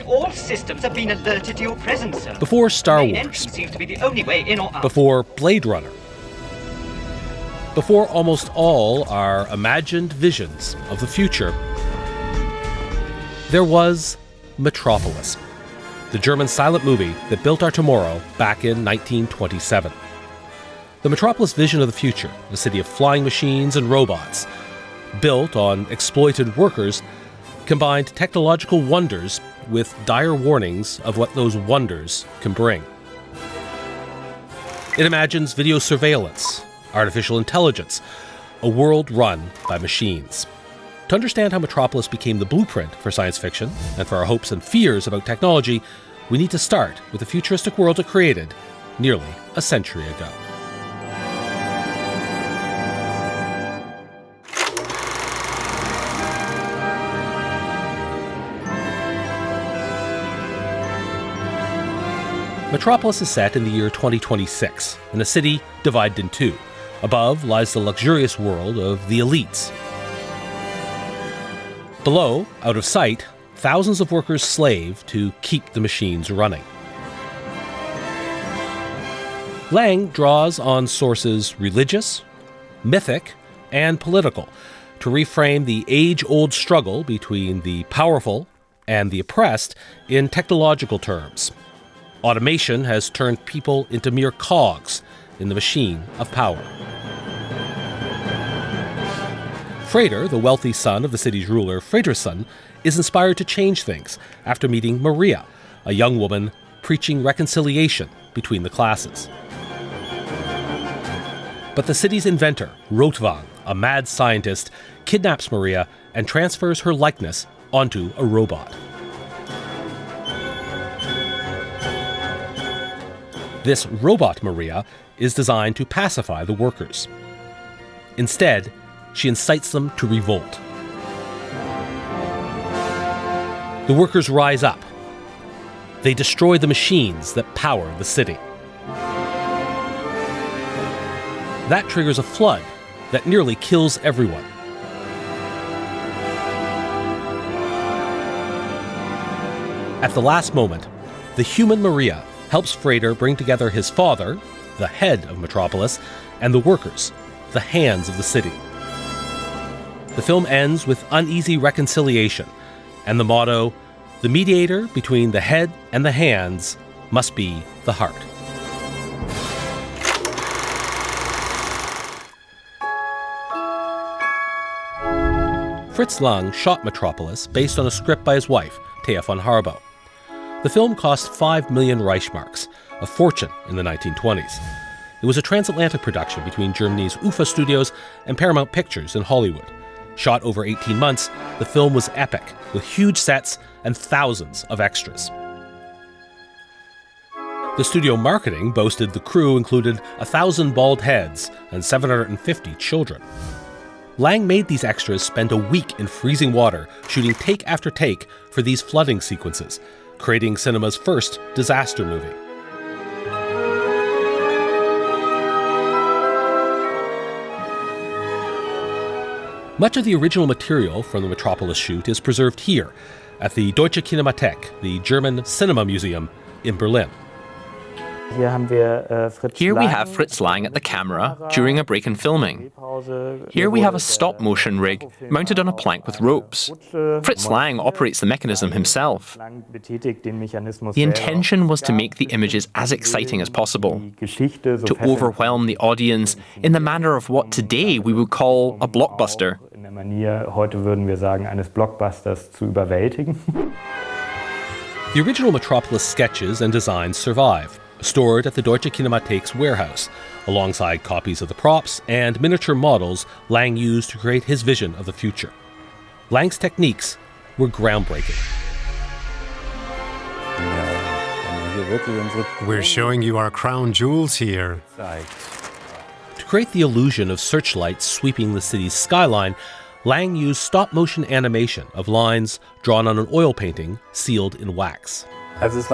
all systems have been alerted to your presence, sir. Before Star Main Wars. entrance seems to be the only way in or out. Before Blade Runner. Before almost all our imagined visions of the future, there was Metropolis, the German silent movie that built our tomorrow back in 1927. The Metropolis vision of the future, a city of flying machines and robots, built on exploited workers, combined technological wonders with dire warnings of what those wonders can bring. It imagines video surveillance, artificial intelligence, a world run by machines. To understand how Metropolis became the blueprint for science fiction and for our hopes and fears about technology, we need to start with the futuristic world it created nearly a century ago. Metropolis is set in the year 2026, in a city divided in two. Above lies the luxurious world of the elites. Below, out of sight, thousands of workers slave to keep the machines running. Lang draws on sources religious, mythic, and political to reframe the age-old struggle between the powerful and the oppressed in technological terms. Automation has turned people into mere cogs in the machine of power. Frater, the wealthy son of the city's ruler, Friedrichsson, is inspired to change things after meeting Maria, a young woman preaching reconciliation between the classes. But the city's inventor, Rotwang, a mad scientist, kidnaps Maria and transfers her likeness onto a robot. This robot Maria is designed to pacify the workers. Instead, she incites them to revolt. The workers rise up. They destroy the machines that power the city. That triggers a flood that nearly kills everyone. At the last moment, the human Maria helps Frater bring together his father, the head of Metropolis, and the workers, the hands of the city. The film ends with uneasy reconciliation and the motto, "The mediator between the head and the hands must be the heart." Fritz Lang shot Metropolis based on a script by his wife, Thea von Harbo. The film cost 5 million Reichsmarks, a fortune in the 1920s. It was a transatlantic production between Germany's UFA Studios and Paramount Pictures in Hollywood. Shot over 18 months, the film was epic, with huge sets and thousands of extras. The studio marketing boasted the crew included 1,000 bald heads and 750 children. Lang made these extras spend a week in freezing water, shooting take after take for these flooding sequences, creating cinema's first disaster movie. Much of the original material from the Metropolis shoot is preserved here at the Deutsche Kinemathek, the German Cinema Museum in Berlin. Here we have Fritz Lang at the camera during a break in filming. Here we have a stop-motion rig mounted on a plank with ropes. Fritz Lang operates the mechanism himself. The intention was to make the images as exciting as possible, to overwhelm the audience in the manner of what today we would call a blockbuster. The original Metropolis sketches and designs survive, stored at the Deutsche Kinemathek's warehouse, alongside copies of the props and miniature models Lang used to create his vision of the future. Lang's techniques were groundbreaking. We're showing you our crown jewels here. To create the illusion of searchlights sweeping the city's skyline, Lang used stop-motion animation of lines drawn on an oil painting sealed in wax. It's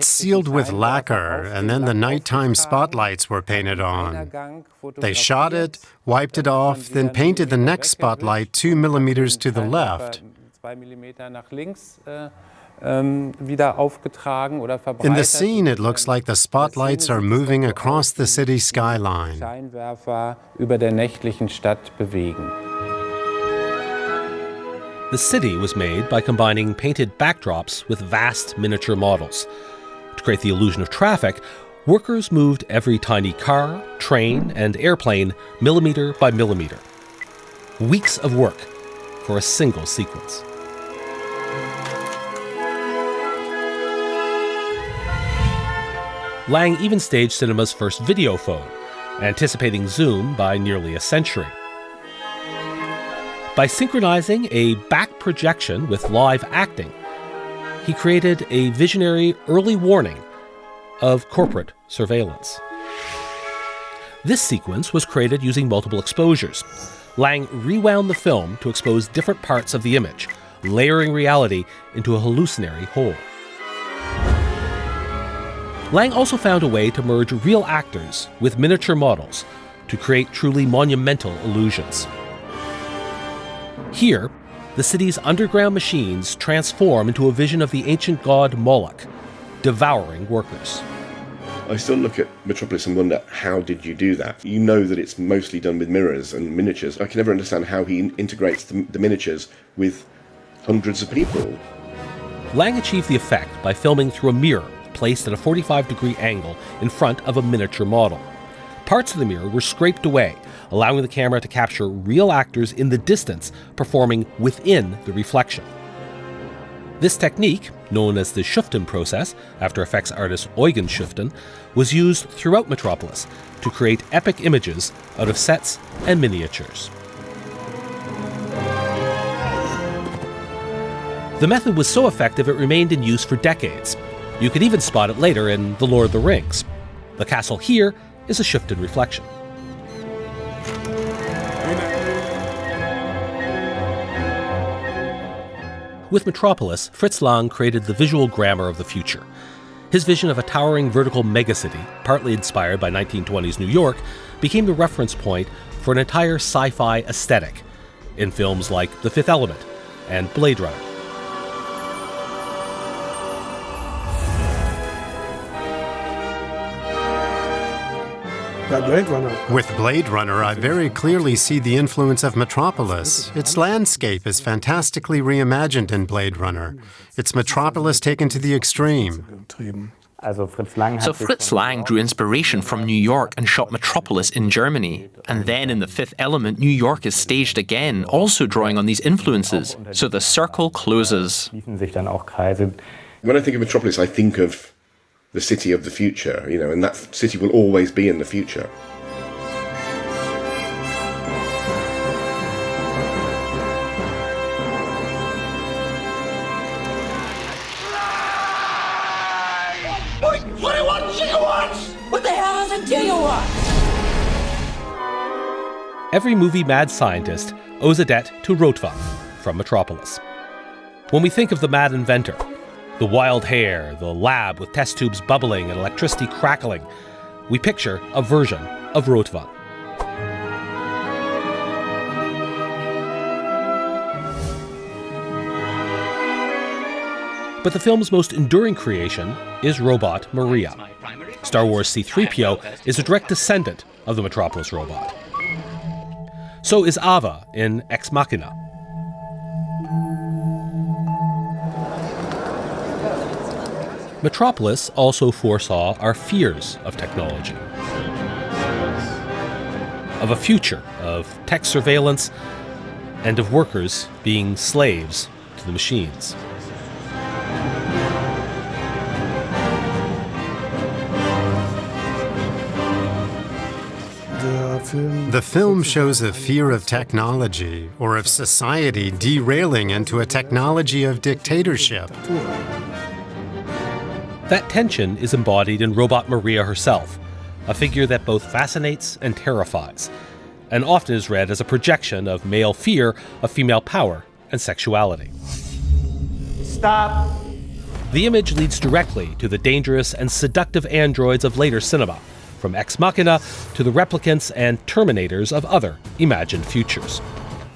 sealed with lacquer, and then the nighttime spotlights were painted on. They shot it, wiped it off, then painted the next spotlight 2 millimeters to the left. In the scene, it looks like the spotlights are moving across the city skyline. The city was made by combining painted backdrops with vast miniature models. To create the illusion of traffic, workers moved every tiny car, train, and airplane millimeter by millimeter. Weeks of work for a single sequence. Lang even staged cinema's first video phone, anticipating zoom by nearly a century. By synchronizing a back projection with live acting, he created a visionary early warning of corporate surveillance. This sequence was created using multiple exposures. Lang rewound the film to expose different parts of the image, layering reality into a hallucinatory whole. Lang also found a way to merge real actors with miniature models to create truly monumental illusions. Here, the city's underground machines transform into a vision of the ancient god Moloch, devouring workers. I still look at Metropolis and wonder, how did you do that? You know that it's mostly done with mirrors and miniatures. I can never understand how he integrates the miniatures with hundreds of people. Lang achieved the effect by filming through a mirror placed at a 45-degree angle in front of a miniature model. Parts of the mirror were scraped away, allowing the camera to capture real actors in the distance performing within the reflection. This technique, known as the Schuften process, after effects artist Eugen Schuften, was used throughout Metropolis to create epic images out of sets and miniatures. The method was so effective it remained in use for decades. You could even spot it later in The Lord of the Rings. The castle here is a Schuften reflection. With Metropolis, Fritz Lang created the visual grammar of the future. His vision of a towering vertical megacity, partly inspired by 1920s New York, became the reference point for an entire sci-fi aesthetic in films like The Fifth Element and Blade Runner. With Blade Runner, I very clearly see the influence of Metropolis. Its landscape is fantastically reimagined in Blade Runner. It's Metropolis taken to the extreme. So Fritz Lang drew inspiration from New York and shot Metropolis in Germany. And then in The Fifth Element, New York is staged again, also drawing on these influences. So the circle closes. When I think of Metropolis, I think of the city of the future, and that city will always be in the future. What the hell is a gigawatt? Every movie mad scientist owes a debt to Rotwang from Metropolis. When we think of the mad inventor, the wild hair, the lab with test tubes bubbling and electricity crackling, we picture a version of Rotwang. But the film's most enduring creation is Robot Maria. Star Wars C-3PO is a direct descendant of the Metropolis robot. So is Ava in Ex Machina. Metropolis also foresaw our fears of technology, of a future of tech surveillance, and of workers being slaves to the machines. The film shows a fear of technology, or of society derailing into a technology of dictatorship. That tension is embodied in Robot Maria herself, a figure that both fascinates and terrifies, and often is read as a projection of male fear of female power and sexuality. Stop! The image leads directly to the dangerous and seductive androids of later cinema, from Ex Machina to the replicants and terminators of other imagined futures.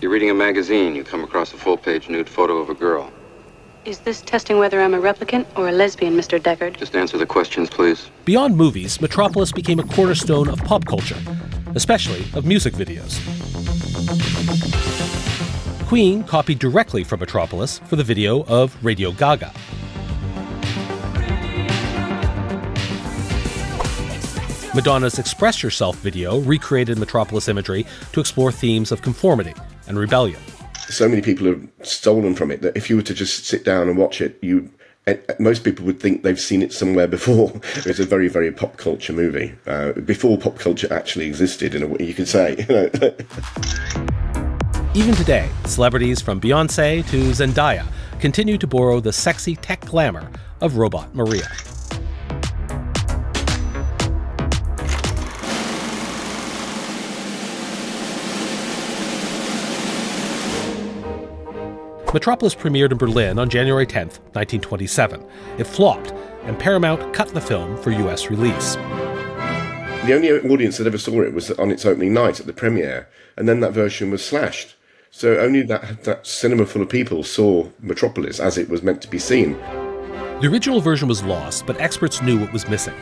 You're reading a magazine, you come across a full-page nude photo of a girl. Is this testing whether I'm a replicant or a lesbian, Mr. Deckard? Just answer the questions, please. Beyond movies, Metropolis became a cornerstone of pop culture, especially of music videos. Queen copied directly from Metropolis for the video of Radio Gaga. Madonna's Express Yourself video recreated Metropolis imagery to explore themes of conformity and rebellion. So many people have stolen from it that if you were to just sit down and watch it, most people would think they've seen it somewhere before. It's a very, very pop culture movie, before pop culture actually existed, in a way you could say. Even today, celebrities from Beyoncé to Zendaya continue to borrow the sexy tech glamour of Robot Maria. Metropolis premiered in Berlin on January 10, 1927. It flopped, and Paramount cut the film for US release. The only audience that ever saw it was on its opening night at the premiere, and then that version was slashed. So only that cinema full of people saw Metropolis as it was meant to be seen. The original version was lost, but experts knew what was missing.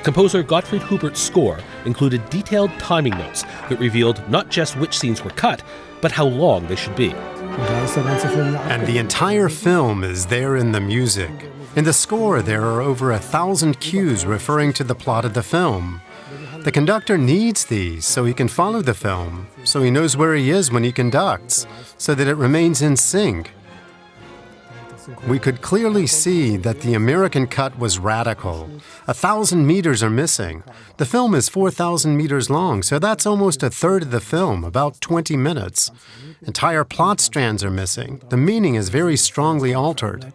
Composer Gottfried Hubert's score included detailed timing notes that revealed not just which scenes were cut, but how long they should be. And the entire film is there in the music. In the score, there are over 1,000 cues referring to the plot of the film. The conductor needs these so he can follow the film, so he knows where he is when he conducts, so that it remains in sync. We could clearly see that the American cut was radical. 1,000 meters are missing. The film is 4,000 meters long, so that's almost a third of the film, about 20 minutes. Entire plot strands are missing. The meaning is very strongly altered.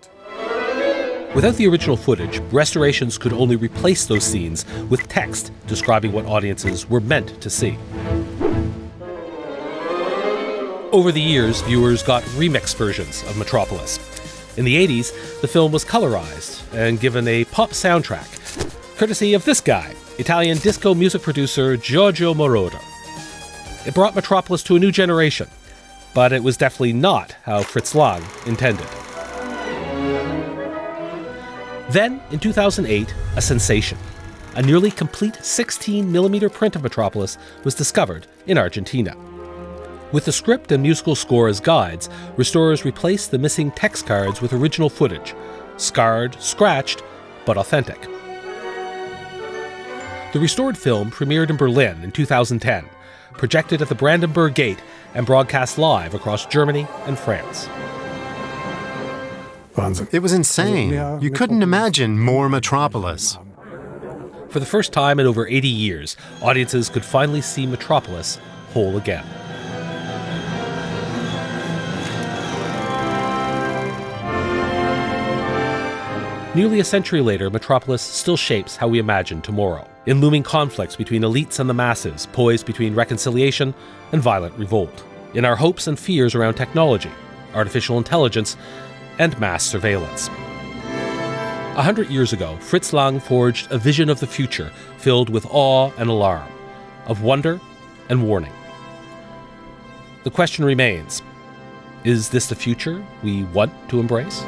Without the original footage, restorations could only replace those scenes with text describing what audiences were meant to see. Over the years, viewers got remix versions of Metropolis. In the 80s, the film was colorized and given a pop soundtrack, courtesy of this guy, Italian disco music producer Giorgio Moroder. It brought Metropolis to a new generation, but it was definitely not how Fritz Lang intended. Then, in 2008, a sensation. A nearly complete 16mm print of Metropolis was discovered in Argentina. With the script and musical score as guides, restorers replaced the missing text cards with original footage, scarred, scratched, but authentic. The restored film premiered in Berlin in 2010, projected at the Brandenburg Gate, and broadcast live across Germany and France. It was insane. You couldn't imagine more Metropolis. For the first time in over 80 years, audiences could finally see Metropolis whole again. Nearly a century later, Metropolis still shapes how we imagine tomorrow, in looming conflicts between elites and the masses, poised between reconciliation and violent revolt, in our hopes and fears around technology, artificial intelligence, and mass surveillance. 100 years ago, Fritz Lang forged a vision of the future filled with awe and alarm, of wonder and warning. The question remains, is this the future we want to embrace?